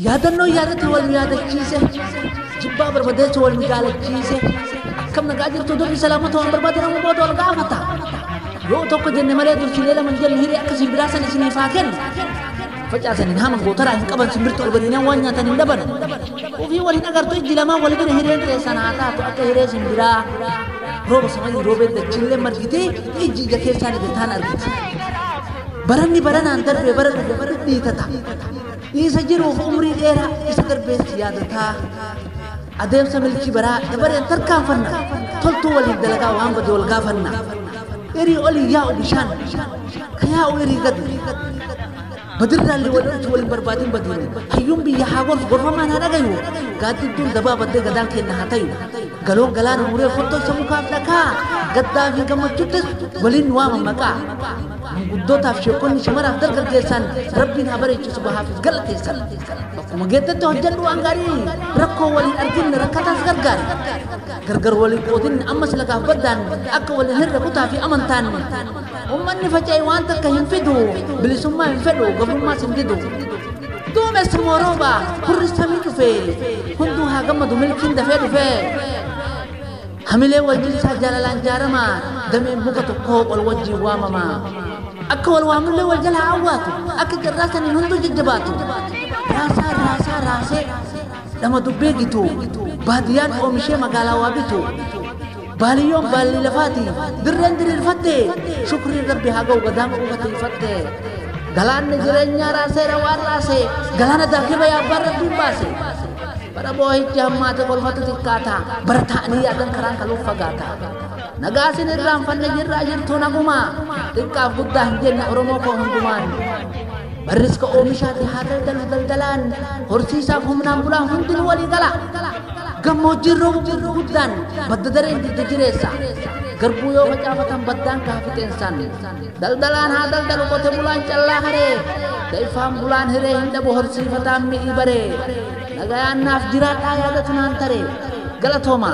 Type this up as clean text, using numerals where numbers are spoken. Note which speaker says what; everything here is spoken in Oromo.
Speaker 1: yaadannoo yaadate wal yaadachiise jibbaa barbadeessa wal migaalachiise akkam nagaa jirtu durri salaamata waan barbaade nama booda wal gaafata yoo tokko jenne malee dursilee lama jenne hiree akka simbiraa san isiniif haa kennu facaasaniin haman gootaraa hin qaban simbirtu ol badiinaan waan nyaatan hin dhaban ofii waliin agartu ijji lamaan wal bira hireen keessan haa taatu akka hiree simbiraa rooba samayii roobee dachillee margitee ijji ija keessaan ijjataan argiti baranni baranaan darbee bara dhufe bara dhiitata isa jiruuf umrii dheeraa isa darbeessi yaadataa adeemsa milkii baraa dabareen tarkaanfanna toltuu waliin dalagaa waan bade wal gaafanna erii olii yaa'u bishaan ka yaa'u erii gadu badirraallee walirratti waliin barbaadin badiin hayyuun biyya haa gorfu gorfamaan haa dhagayu gaaddidduun dabaa baddee gadaan kenna haa tayu galoon galaana muree fottoo isa mukaaf dhakaa gaddaa fi gammachuuttis waliin waama maqaa manguddootaaf sheekonni shamaraaf dargaggeessan rabbiin haa bareechisu bahaafis galateessan akkuma geettatti hojjedhu waan gaarii rakkoo waliin arginne rakkataas gargaari gargar waliin qoodinne ammas lagaaf baddaan akka waliin hirre kutaa fi amantaan ummanni faca'e waan takka hin fidu bilisummaa hin fedhu gabrummaas hin didu duumessa moorooba hurrisamii dhufe hunduu haa gammadu milkiin dafee dhufe hamilee wal jilisaa jaalalaan jaarama dameen muka tokkoo wal wajjiin waamama akka wal waamullee wal jala hawwaatu akka jarraasaniin hunduu jajjabaatu raasee lama dubbee gitu baadiyyaan oomishee magaalaa waa bitu baaliyoon baalli lafaati dirreen diriirfatte shukriin rabbi haa ga'u gadaan uffatiifatte galaanni jireenyaa raaseera waan raasee galaana daakiba yaabbaan rabbiin baase bara boohichi hammaate kolfatu xiqqaata bara ta'anii yaadan karaan kaluuf fagaata nagaasin irraanfanne jirraa jirtu naguma xiqqaaf guddaa hin jenne oromoo koo hundumaan barriska oomishaati haa daldalu daldalaan horsiisaaf humnaan bulaan hundinuu walii gala gammoojjiin roobu guddaan badda dareen didda jireessa garbuu yoo facaafatan baddaan kaa fixeensan daldalaan haa daldalu qote bulaan callaa haree daifaan bulaan hiree hin dhabu horsiifataan mi'ii baree nagayaan naaf jiraadhaa yaadatu naan taree galatooma